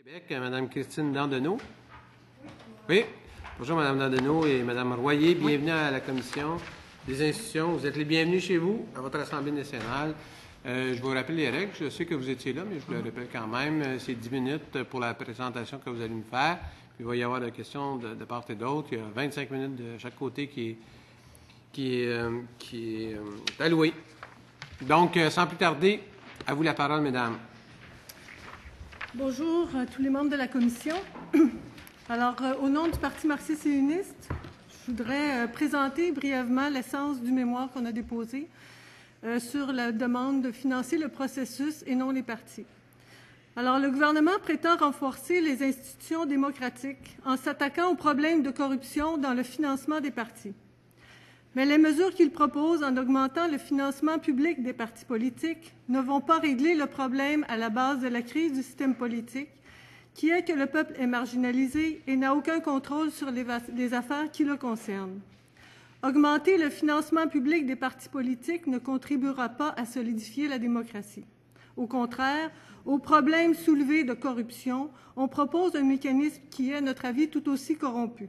Québec, Mme Christine Dandenault. Oui. Bonjour, Mme Dandenault et Mme Royer. Bienvenue à la Commission des institutions. Vous êtes les bienvenus chez vous, à votre Assemblée nationale. Je vous rappelle les règles. Je sais que vous étiez là, mais je vous le rappelle quand même. C'est 10 minutes pour la présentation que vous allez nous faire. Puis il va y avoir des questions de part et d'autre. Il y a 25 minutes de chaque côté qui est alloué. Donc, sans plus tarder, à vous la parole, mesdames. Bonjour à tous les membres de la Commission. Alors, au nom du Parti marxiste-léniniste, je voudrais présenter brièvement l'essence du mémoire qu'on a déposé sur la demande de financer le processus et non les partis. Alors, le gouvernement prétend renforcer les institutions démocratiques en s'attaquant aux problèmes de corruption dans le financement des partis. Mais les mesures qu'il propose en augmentant le financement public des partis politiques ne vont pas régler le problème à la base de la crise du système politique, qui est que le peuple est marginalisé et n'a aucun contrôle sur les affaires qui le concernent. Augmenter le financement public des partis politiques ne contribuera pas à solidifier la démocratie. Au contraire, aux problèmes soulevés de corruption, on propose un mécanisme qui est, à notre avis, tout aussi corrompu.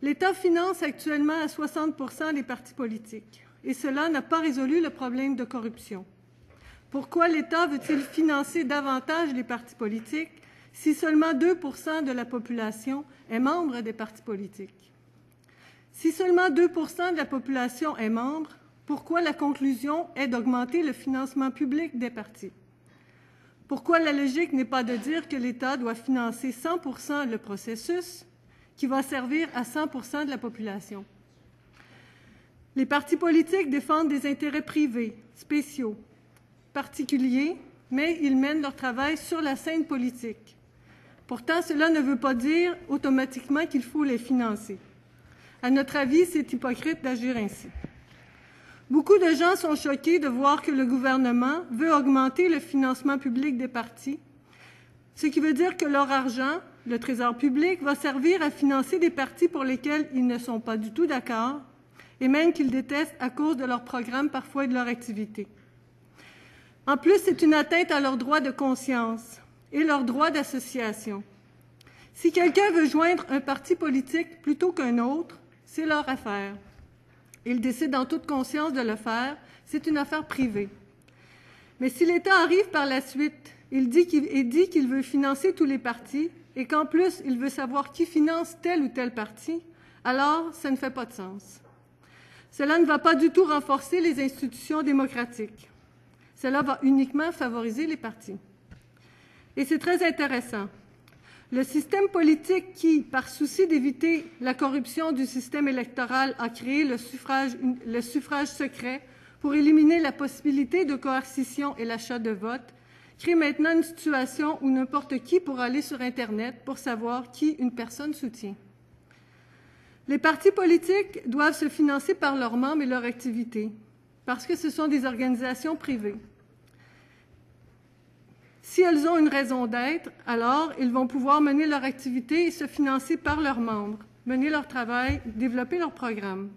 L'État finance actuellement à 60% les partis politiques et cela n'a pas résolu le problème de corruption. Pourquoi l'État veut-il financer davantage les partis politiques si seulement 2% de la population est membre des partis politiques? Si seulement 2% de la population est membre, pourquoi la conclusion est d'augmenter le financement public des partis? Pourquoi la logique n'est pas de dire que l'État doit financer 100% le processus qui va servir à 100% de la population? Les partis politiques défendent des intérêts privés, spéciaux, particuliers, mais ils mènent leur travail sur la scène politique. Pourtant, cela ne veut pas dire automatiquement qu'il faut les financer. À notre avis, c'est hypocrite d'agir ainsi. Beaucoup de gens sont choqués de voir que le gouvernement veut augmenter le financement public des partis, ce qui veut dire que leur argent, le Trésor public, va servir à financer des partis pour lesquels ils ne sont pas du tout d'accord et même qu'ils détestent à cause de leur programme parfois et de leur activité. En plus, c'est une atteinte à leur droit de conscience et leur droit d'association. Si quelqu'un veut joindre un parti politique plutôt qu'un autre, c'est leur affaire. Ils décident en toute conscience de le faire, c'est une affaire privée. Mais si l'État arrive par la suite et dit qu'il veut financer tous les partis et qu'en plus il veut savoir qui finance tel ou tel parti, alors ça ne fait pas de sens. Cela ne va pas du tout renforcer les institutions démocratiques. Cela va uniquement favoriser les partis. Et c'est très intéressant. Le système politique qui, par souci d'éviter la corruption du système électoral, a créé le suffrage secret pour éliminer la possibilité de coercition et l'achat de votes, crée maintenant une situation où n'importe qui pourra aller sur Internet pour savoir qui une personne soutient. Les partis politiques doivent se financer par leurs membres et leur activité, parce que ce sont des organisations privées. Si elles ont une raison d'être, alors ils vont pouvoir mener leur activité et se financer par leurs membres, mener leur travail, développer leur programme.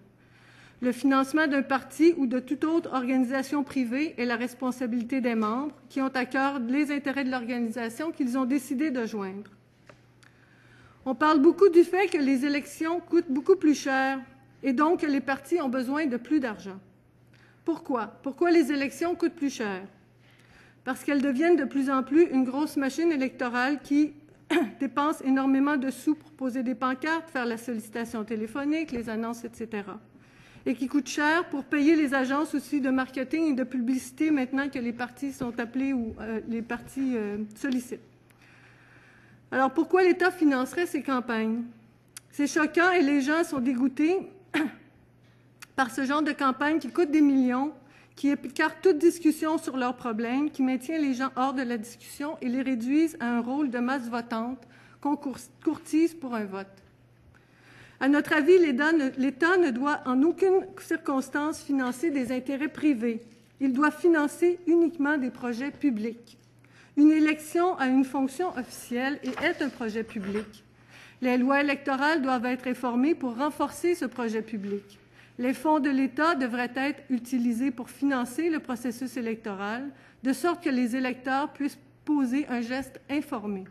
Le financement d'un parti ou de toute autre organisation privée est la responsabilité des membres qui ont à cœur les intérêts de l'organisation qu'ils ont décidé de joindre. On parle beaucoup du fait que les élections coûtent beaucoup plus cher et donc que les partis ont besoin de plus d'argent. Pourquoi? Pourquoi les élections coûtent plus cher? Parce qu'elles deviennent de plus en plus une grosse machine électorale qui dépense énormément de sous pour poser des pancartes, faire la sollicitation téléphonique, les annonces, etc. Et qui coûte cher pour payer les agences aussi de marketing et de publicité maintenant que les partis sont appelés ou les partis sollicitent. Alors pourquoi l'État financerait ces campagnes? C'est choquant et les gens sont dégoûtés par ce genre de campagne qui coûte des millions, qui écarte toute discussion sur leurs problèmes, qui maintient les gens hors de la discussion et les réduisent à un rôle de masse votante qu'on courtise pour un vote. À notre avis, l'État ne doit en aucune circonstance financer des intérêts privés. Il doit financer uniquement des projets publics. Une élection a une fonction officielle et est un projet public. Les lois électorales doivent être réformées pour renforcer ce projet public. Les fonds de l'État devraient être utilisés pour financer le processus électoral, de sorte que les électeurs puissent poser un geste informé.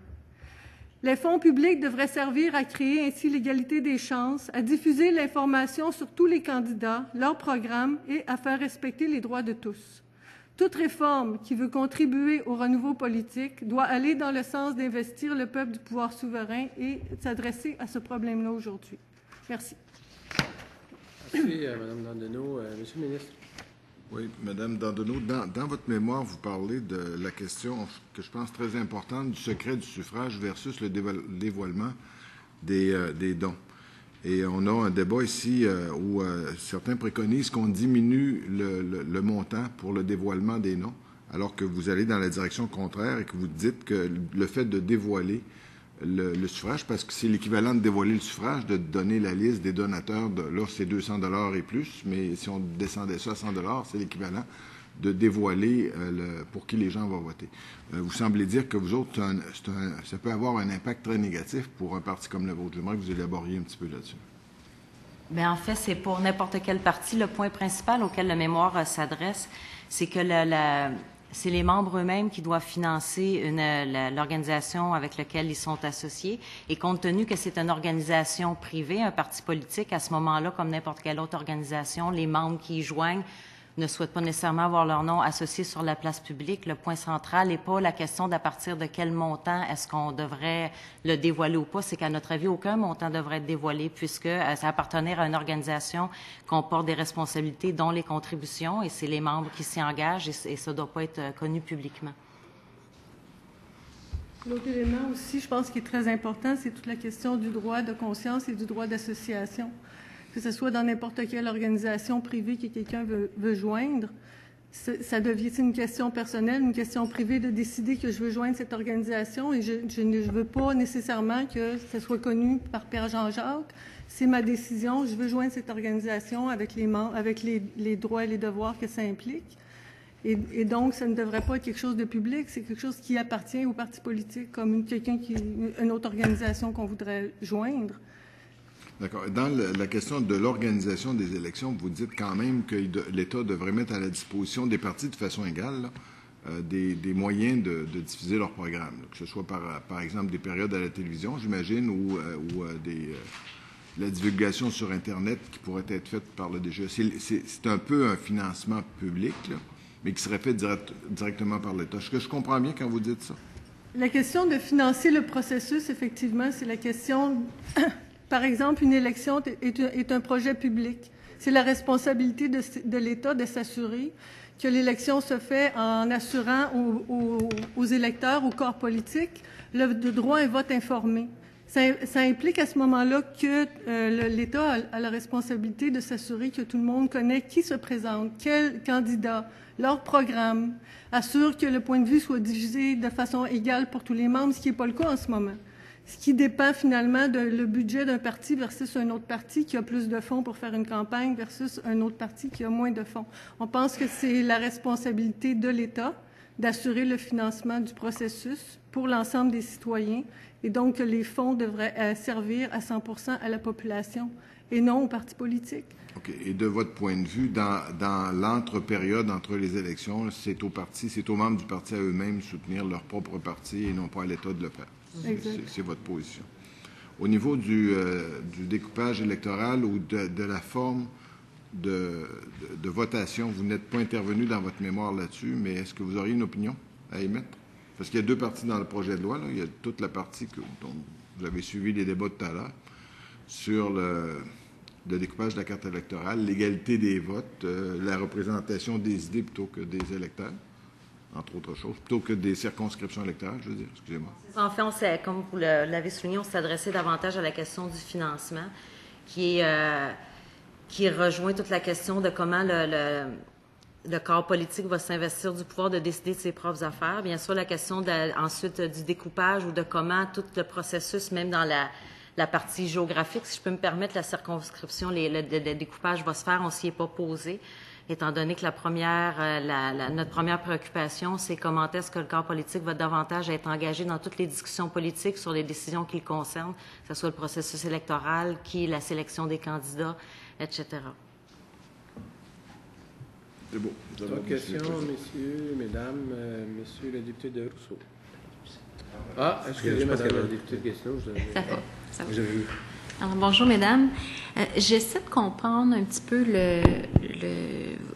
Les fonds publics devraient servir à créer ainsi l'égalité des chances, à diffuser l'information sur tous les candidats, leurs programmes et à faire respecter les droits de tous. Toute réforme qui veut contribuer au renouveau politique doit aller dans le sens d'investir le peuple du pouvoir souverain et s'adresser à ce problème-là aujourd'hui. Merci. Merci, Mme Dandonneau. Monsieur le ministre. Oui, Mme Dandonneau, dans votre mémoire, vous parlez de la question que je pense très importante du secret du suffrage versus le dévoilement des dons. Et on a un débat ici où certains préconisent qu'on diminue le montant pour le dévoilement des noms, alors que vous allez dans la direction contraire et que vous dites que le fait de dévoiler le suffrage, parce que c'est l'équivalent de dévoiler le suffrage, de donner la liste des donateurs, là c'est 200 $ et plus, mais si on descendait ça à 100 $, c'est l'équivalent de dévoiler pour qui les gens vont voter. Vous semblez dire que vous autres, ça peut avoir un impact très négatif pour un parti comme le vôtre. J'aimerais que vous élaboriez un petit peu là-dessus. Bien, en fait, c'est pour n'importe quel parti. Le point principal auquel le mémoire s'adresse, c'est que c'est les membres eux-mêmes qui doivent financer l'organisation avec laquelle ils sont associés. Et compte tenu que c'est une organisation privée, un parti politique, à ce moment-là, comme n'importe quelle autre organisation, les membres qui y joignent ne souhaitent pas nécessairement avoir leur nom associé sur la place publique. Le point central n'est pas la question d'à partir de quel montant est-ce qu'on devrait le dévoiler ou pas. C'est qu'à notre avis, aucun montant devrait être dévoilé puisque ça appartenait à une organisation qu'on porte des responsabilités, dont les contributions, et c'est les membres qui s'y engagent et ça ne doit pas être connu publiquement. L'autre élément aussi, je pense, qui est très important, c'est toute la question du droit de conscience et du droit d'association. Que ce soit dans n'importe quelle organisation privée que quelqu'un veut joindre, ça devient une question personnelle, une question privée de décider que je veux joindre cette organisation et je ne veux pas nécessairement que ça soit connu par Pierre Jean-Jacques. C'est ma décision, je veux joindre cette organisation avec les droits et les devoirs que ça implique. Et donc, ça ne devrait pas être quelque chose de public, c'est quelque chose qui appartient au parti politique, comme une autre organisation qu'on voudrait joindre. D'accord. Dans la question de l'organisation des élections, vous dites quand même que l'État devrait mettre à la disposition des partis de façon égale des moyens de diffuser leur programme, que ce soit par exemple des périodes à la télévision, j'imagine, ou la divulgation sur Internet qui pourrait être faite par le DGE. C'est un peu un financement public, là, mais qui serait fait directement par l'État. Est-ce que je comprends bien quand vous dites ça? La question de financer le processus, effectivement, c'est la question... Par exemple, une élection est un projet public. C'est la responsabilité de l'État de s'assurer que l'élection se fait en assurant aux électeurs, au corps politique, le droit à un vote informé. Ça implique à ce moment-là que l'État a la responsabilité de s'assurer que tout le monde connaît qui se présente, quel candidat, leur programme, assure que le point de vue soit diffusé de façon égale pour tous les membres, ce qui n'est pas le cas en ce moment. Ce qui dépend finalement le budget d'un parti versus un autre parti qui a plus de fonds pour faire une campagne versus un autre parti qui a moins de fonds. On pense que c'est la responsabilité de l'État d'assurer le financement du processus pour l'ensemble des citoyens et donc que les fonds devraient servir à 100% à la population et non aux partis politiques. OK. Et de votre point de vue, dans l'entre-période entre les élections, c'est aux membres du parti à eux-mêmes de soutenir leur propre parti et non pas à l'État de le faire. C'est votre position. Au niveau du découpage électoral ou de la forme de votation, vous n'êtes pas intervenu dans votre mémoire là-dessus, mais est-ce que vous auriez une opinion à émettre? Parce qu'il y a deux parties dans le projet de loi. Là. Il y a toute la partie dont vous avez suivi les débats tout à l'heure sur le découpage de la carte électorale, l'égalité des votes, la représentation des idées plutôt que des électeurs, entre autres choses, plutôt que des circonscriptions électorales, je veux dire, excusez-moi. En fait, comme vous l'avez souligné, on s'est adressé davantage à la question du financement, qui rejoint toute la question de comment le corps politique va s'investir du pouvoir de décider de ses propres affaires. Bien sûr, la question ensuite du découpage ou de comment tout le processus, même dans la partie géographique, si je peux me permettre, la circonscription, le découpage va se faire, on ne s'y est pas posé. Étant donné que notre première préoccupation, c'est comment est-ce que le corps politique va davantage être engagé dans toutes les discussions politiques sur les décisions qui le concernent, que ce soit le processus électoral, la sélection des candidats, etc. C'est beau. D'autres questions, messieurs, mesdames, monsieur le député de Rousseau. Ah, excusez, madame la députée Quesneau. Ça va. Ça va. J'avais vu. Alors, bonjour, mesdames. J'essaie de comprendre un petit peu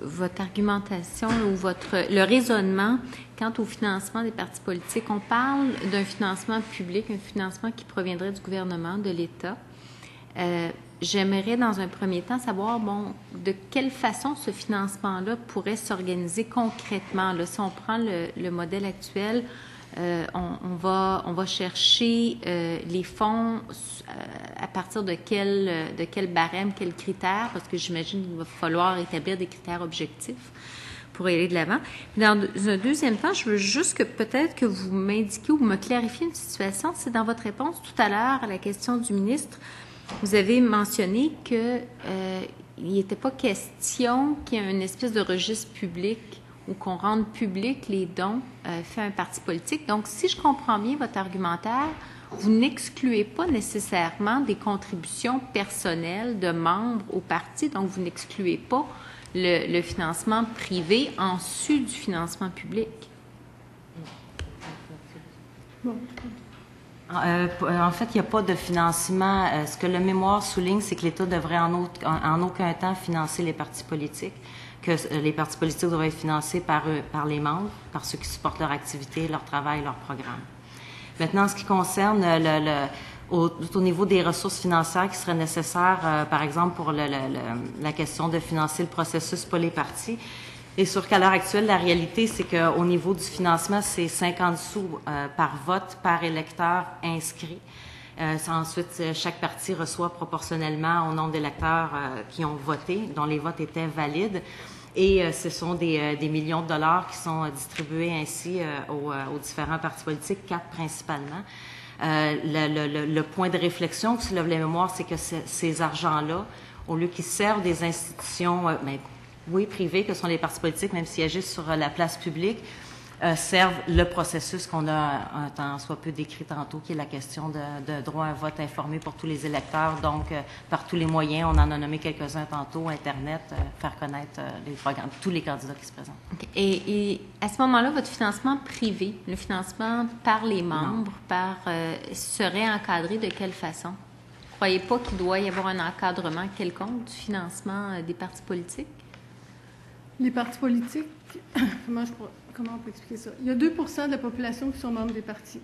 votre argumentation ou le raisonnement quant au financement des partis politiques. On parle d'un financement public, un financement qui proviendrait du gouvernement, de l'État. J'aimerais, dans un premier temps, savoir, de quelle façon ce financement-là pourrait s'organiser concrètement. Là, si on prend le modèle actuel, on va chercher les fonds à partir de quel barème, quels critères, parce que j'imagine qu'il va falloir établir des critères objectifs pour aller de l'avant. Dans un deuxième temps, je veux juste que peut-être que vous m'indiquiez ou me clarifiez une situation. C'est dans votre réponse tout à l'heure à la question du ministre, vous avez mentionné que il n'était pas question qu'il y ait une espèce de registre public ou qu'on rende public les dons faits à un parti politique. Donc, si je comprends bien votre argumentaire, vous n'excluez pas nécessairement des contributions personnelles de membres au parti, donc vous n'excluez pas le financement privé en sus du financement public. Bon. En fait, il n'y a pas de financement. Ce que le mémoire souligne, c'est que l'État devrait en aucun temps financer les partis politiques, que les partis politiques devraient être financés par les membres, par ceux qui supportent leur activité, leur travail, leur programme. Maintenant, en ce qui concerne au niveau des ressources financières qui seraient nécessaires, par exemple, pour la question de financer le processus pour les partis, et sûr qu'à l'heure actuelle, la réalité, c'est qu'au niveau du financement, c'est 50 sous par vote, par électeur inscrit. Ensuite, chaque parti reçoit proportionnellement au nombre d'électeurs qui ont voté, dont les votes étaient valides. Et ce sont des millions de dollars qui sont distribués ainsi aux différents partis politiques, 4 principalement. Le point de réflexion que soulève la mémoire, c'est que ces argents-là, au lieu qu'ils servent des institutions privées, que sont les partis politiques, même s'ils agissent sur la place publique, servent le processus qu'on a un tant soit peu décrit tantôt, qui est la question de droit à un vote informé pour tous les électeurs. Donc, par tous les moyens, on en a nommé quelques-uns tantôt, Internet, faire connaître les programmes, tous les candidats qui se présentent. Okay. Et à ce moment-là, votre financement privé, le financement par les membres, serait encadré de quelle façon? Vous ne croyez pas qu'il doit y avoir un encadrement quelconque du financement des partis politiques? Les partis politiques, comment on peut expliquer ça? Il y a 2 % de la population qui sont membres des partis.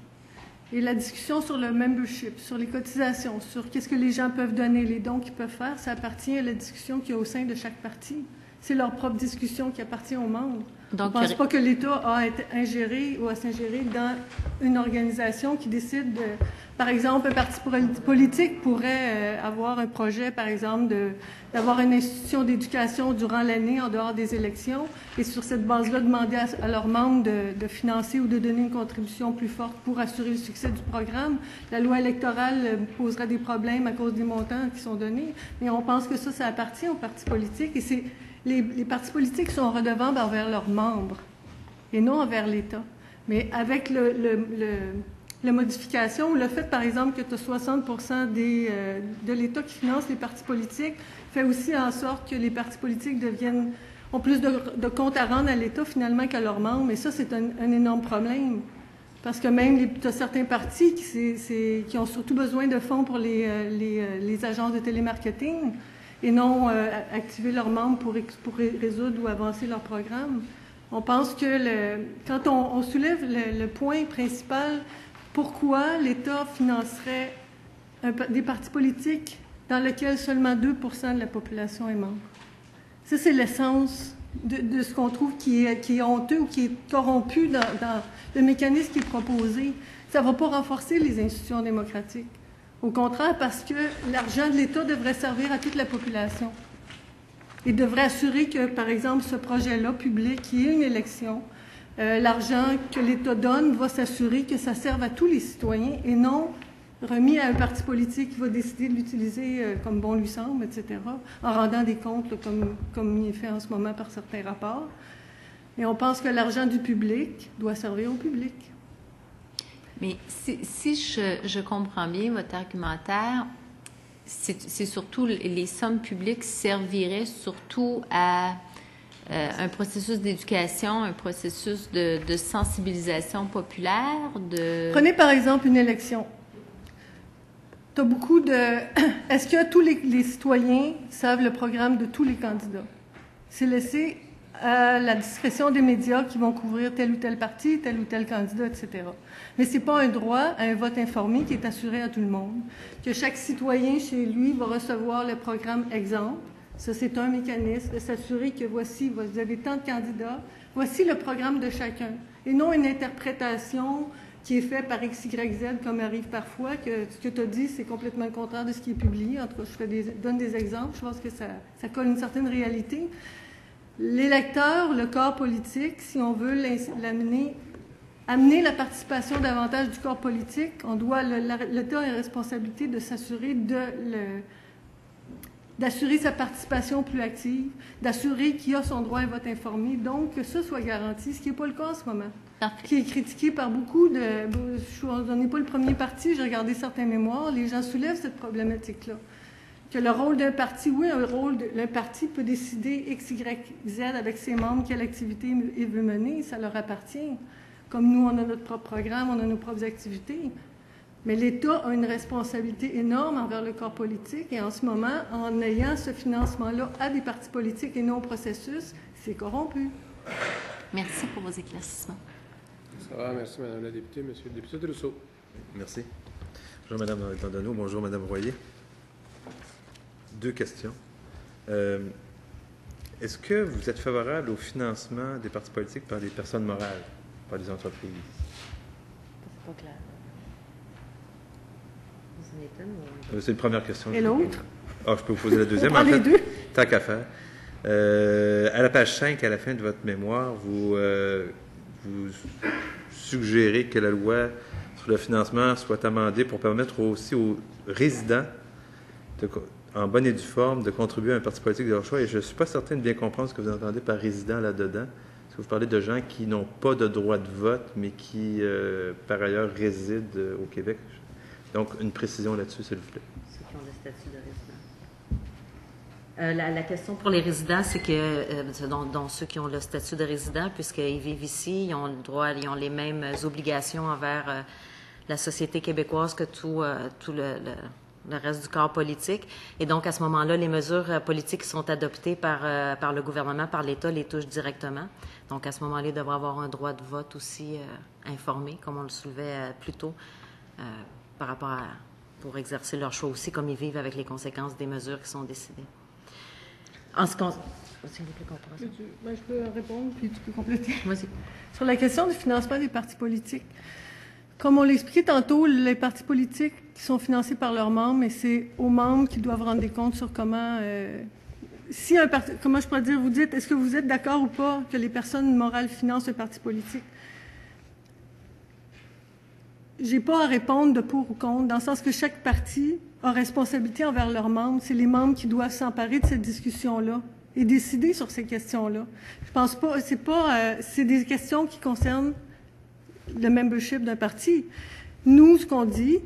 Et la discussion sur le membership, sur les cotisations, sur qu'est-ce que les gens peuvent donner, les dons qu'ils peuvent faire, ça appartient à la discussion qu'il y a au sein de chaque parti. C'est leur propre discussion qui appartient aux membres. Donc, je ne pense pas que l'État a à être ingéré ou à s'ingérer dans une organisation qui décide de... Par exemple, un parti politique pourrait avoir un projet, par exemple, d'avoir une institution d'éducation durant l'année en dehors des élections et sur cette base-là, demander à leurs membres de financer ou de donner une contribution plus forte pour assurer le succès du programme. La loi électorale poserait des problèmes à cause des montants qui sont donnés, mais on pense que ça appartient aux partis politiques et c'est... Les partis politiques sont redevables envers leurs membres et non envers l'État. Mais avec la modification ou le fait, par exemple, que tu as 60 % de l'État qui finance les partis politiques, fait aussi en sorte que les partis politiques ont plus de comptes à rendre à l'État finalement qu'à leurs membres. Et ça, c'est un énorme problème. Parce que même tu as certains partis qui ont surtout besoin de fonds pour les agences de télémarketing et non activer leurs membres pour résoudre ou avancer leur programme. On pense que quand on soulève le point principal, pourquoi l'État financerait des partis politiques dans lesquels seulement 2 % de la population est membre? Ça, c'est l'essence de ce qu'on trouve qui est honteux ou qui est corrompu dans le mécanisme qui est proposé. Ça ne va pas renforcer les institutions démocratiques. Au contraire, parce que l'argent de l'État devrait servir à toute la population et devrait assurer que, par exemple, ce projet-là public, qui est une élection, l'argent que l'État donne va s'assurer que ça serve à tous les citoyens et non remis à un parti politique qui va décider de l'utiliser comme bon lui semble, etc., en rendant des comptes là, comme il est fait en ce moment par certains rapports. Et on pense que l'argent du public doit servir au public. Mais si je comprends bien votre argumentaire, c'est surtout les sommes publiques serviraient surtout à un processus d'éducation, un processus de sensibilisation populaire? Prenez par exemple une élection. Tu as beaucoup de... Est-ce que tous les citoyens savent le programme de tous les candidats? C'est laissé à la discrétion des médias qui vont couvrir tel ou tel parti, tel ou tel candidat, etc. Mais ce n'est pas un droit à un vote informé qui est assuré à tout le monde. Que chaque citoyen chez lui va recevoir le programme exemple. Ça, c'est un mécanisme de s'assurer que voici, vous avez tant de candidats, voici le programme de chacun. Et non une interprétation qui est faite par X, Y, Z, comme arrive parfois, que ce que tu as dit, c'est complètement le contraire de ce qui est publié. En tout cas, je donne des exemples. Je pense que ça colle une certaine réalité. L'électeur, le corps politique, si on veut amener la participation davantage du corps politique, on doit, l'État a la responsabilité de s'assurer d'assurer sa participation plus active, d'assurer qu'il a son droit à un vote informé, donc que ça soit garanti, ce qui n'est pas le cas en ce moment. Parfait. Qui est critiqué par beaucoup de... On n'est pas le premier parti, j'ai regardé certains mémoires, les gens soulèvent cette problématique-là. Que le rôle d'un parti, oui, le parti peut décider X, Y, Z avec ses membres, quelle activité il veut mener, ça leur appartient. Comme nous, on a notre propre programme, on a nos propres activités. Mais l'État a une responsabilité énorme envers le corps politique et en ce moment, en ayant ce financement-là à des partis politiques et non au processus, c'est corrompu. Merci pour vos éclaircissements. Ça va, merci Mme la députée. Monsieur le député Rousseau. Merci. Bonjour Mme Dandonneau, bonjour Mme Royer. 2 questions. Est-ce que vous êtes favorable au financement des partis politiques par des personnes morales, par des entreprises? C'est pas clair. C'est une première question. Et l'autre? Ah, je peux vous poser la deuxième. On prend les deux. Tant qu'à faire. À la page 5, à la fin de votre mémoire, vous suggérez que la loi sur le financement soit amendée pour permettre aussi aux résidents, en bonne et due forme, de contribuer à un parti politique de leur choix. Et je ne suis pas certain de bien comprendre ce que vous entendez par résident là-dedans. Est-ce que vous parlez de gens qui n'ont pas de droit de vote, mais qui, par ailleurs, résident au Québec? Donc, une précision là-dessus, s'il vous plaît. Ceux qui ont le statut de résident. La question pour les résidents, c'est que, dont ceux qui ont le statut de résident, puisqu'ils vivent ici, ils ont le droit, ils ont les mêmes obligations envers la société québécoise que tout le reste du corps politique. Et donc, à ce moment-là, les mesures politiques qui sont adoptées par le gouvernement, par l'État, les touchent directement. Donc, à ce moment-là, ils devraient avoir un droit de vote aussi informé, comme on le soulevait plus tôt, par rapport pour exercer leur choix aussi, comme ils vivent avec les conséquences des mesures qui sont décidées. En ce qui concerne... Je peux répondre, puis tu peux compléter. Vas-y. Sur la question du financement des partis politiques, comme on l'expliquait tantôt, les partis politiques qui sont financés par leurs membres, mais c'est aux membres qui doivent rendre des comptes sur comment... si un parti... Comment je pourrais dire? Vous dites, est-ce que vous êtes d'accord ou pas que les personnes morales financent un parti politique? J'ai pas à répondre de pour ou contre, dans le sens que chaque parti a responsabilité envers leurs membres. C'est les membres qui doivent s'emparer de cette discussion-là et décider sur ces questions-là. Je pense pas... c'est des questions qui concernent le membership d'un parti. Nous, ce qu'on dit,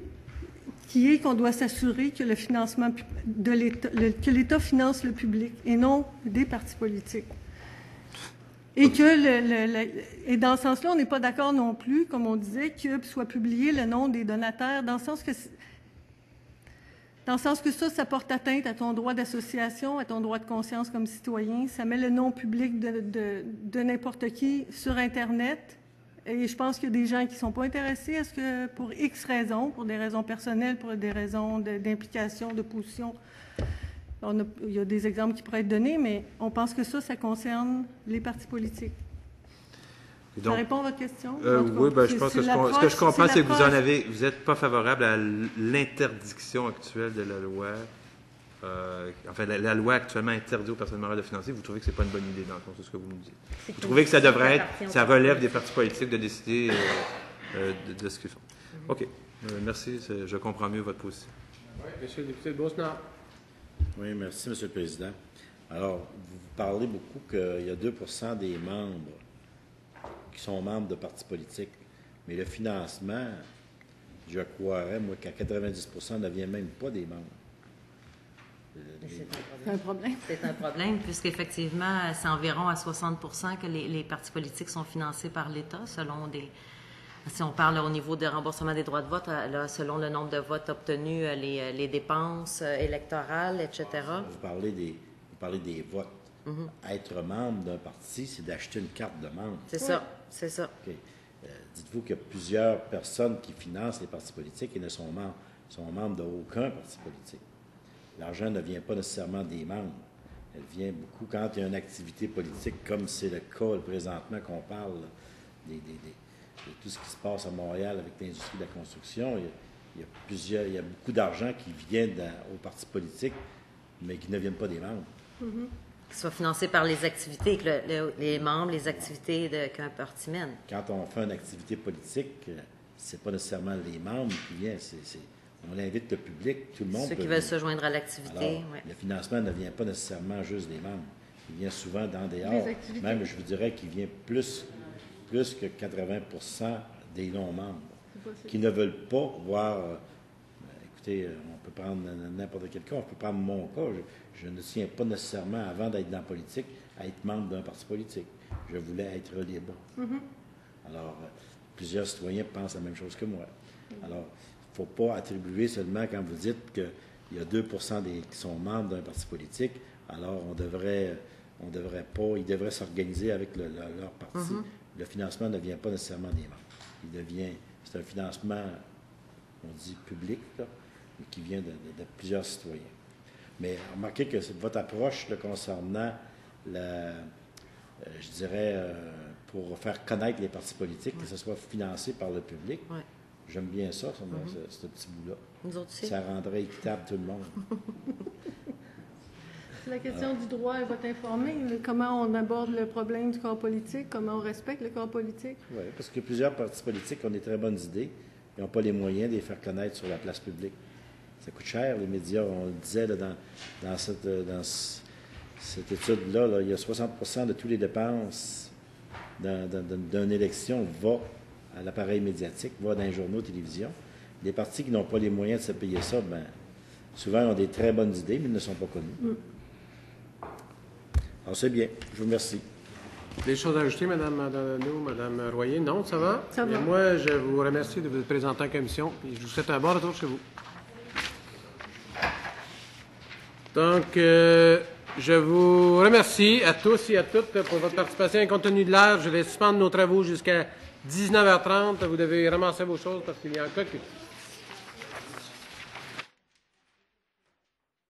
qui est qu'on doit s'assurer que le financement de l'État, que l'État finance le public et non des partis politiques. Et que et dans ce sens-là, on n'est pas d'accord non plus, comme on disait, que soit publié le nom des donataires, dans le sens que ça porte atteinte à ton droit d'association, à ton droit de conscience comme citoyen. Ça met le nom public de n'importe qui sur Internet. Et je pense qu'il y a des gens qui ne sont pas intéressés à ce que, pour X raisons, pour des raisons personnelles, pour des raisons d'implication, de position. Il y a des exemples qui pourraient être donnés, mais on pense que ça concerne les partis politiques. Donc, ça répond à votre question? Oui, je pense que ce que je comprends, c'est que vous n'êtes pas favorable à l'interdiction actuelle de la loi. La loi actuellement interdit aux personnes morales de financer. Vous trouvez que ce n'est pas une bonne idée, dans le fond, c'est ce que vous nous dites. Vous trouvez que ça devrait être, ça relève des partis politiques de décider de ce qu'ils font. OK. Merci. Je comprends mieux votre position. Oui, monsieur le député de Beaucenard. Oui, merci, M. le Président. Alors, vous parlez beaucoup qu'il y a 2 % des membres qui sont membres de partis politiques. Mais le financement, je croirais, moi, qu'à 90 % ne vient même pas des membres. C'est un problème. C'est un problème, puisqu'effectivement, c'est environ à 60 que les partis politiques sont financés par l'État, selon des... Si on parle au niveau de remboursement des droits de vote, là, selon le nombre de votes obtenus, les dépenses électorales, etc. Vous parlez des votes. Être membre d'un parti, c'est d'acheter une carte de membre. C'est ça, c'est ça. Okay. Dites-vous qu'il y a plusieurs personnes qui financent les partis politiques et ne sont membres d'aucun parti politique. L'argent ne vient pas nécessairement des membres. Elle vient beaucoup quand il y a une activité politique, comme c'est le cas présentement qu'on parle de tout ce qui se passe à Montréal avec l'industrie de la construction. Il y a beaucoup d'argent qui vient aux partis politiques, mais qui ne viennent pas des membres. Qui soient financés par les activités, que les membres, les activités qu'un parti mène. Quand on fait une activité politique, c'est pas nécessairement les membres qui viennent, on invite le public, tout le monde. Ceux qui veulent se joindre à l'activité. Alors, le financement ne vient pas nécessairement juste des membres. Il vient souvent d'en dehors. Même, je vous dirais qu'il vient plus que 80% des non-membres qui ne veulent pas voir... écoutez, on peut prendre n'importe quel cas, on peut prendre mon cas. Je ne tiens pas nécessairement, avant d'être dans la politique, à être membre d'un parti politique. Je voulais être libre. Alors, plusieurs citoyens pensent la même chose que moi. Alors, il ne faut pas attribuer seulement quand vous dites qu'il y a 2% qui sont membres d'un parti politique, alors ils devraient s'organiser avec leur parti. Le financement ne vient pas nécessairement des membres. C'est un financement, on dit public, là, mais qui vient de plusieurs citoyens. Mais remarquez que votre approche là, concernant je dirais, pour faire connaître les partis politiques, que ce soit financé par le public. J'aime bien ça, ce petit bout-là. Nous autres aussi. Ça rendrait équitable tout le monde. La question du droit à vote informé, comment on aborde le problème du corps politique, comment on respecte le corps politique. Oui, parce que plusieurs partis politiques ont des très bonnes idées, ils n'ont pas les moyens de les faire connaître sur la place publique. Ça coûte cher, les médias, on le disait là, dans cette étude-là, là, il y a 60% de toutes les dépenses d'une élection va à l'appareil médiatique, va dans les journaux, télévision. Les partis qui n'ont pas les moyens de se payer ça, bien, souvent ont des très bonnes idées, mais ils ne sont pas connus. Alors, c'est bien. Je vous remercie. Des choses à ajouter, Mme Dandonneau, Mme Royer? Non, ça va? Ça va. Et moi, je vous remercie de vous présenter en commission et je vous souhaite un bon retour chez vous. Donc, je vous remercie à tous et à toutes pour votre participation. Et compte tenu de l'heure, je vais suspendre nos travaux jusqu'à 19h30. Vous devez ramasser vos choses parce qu'il y a un cas qui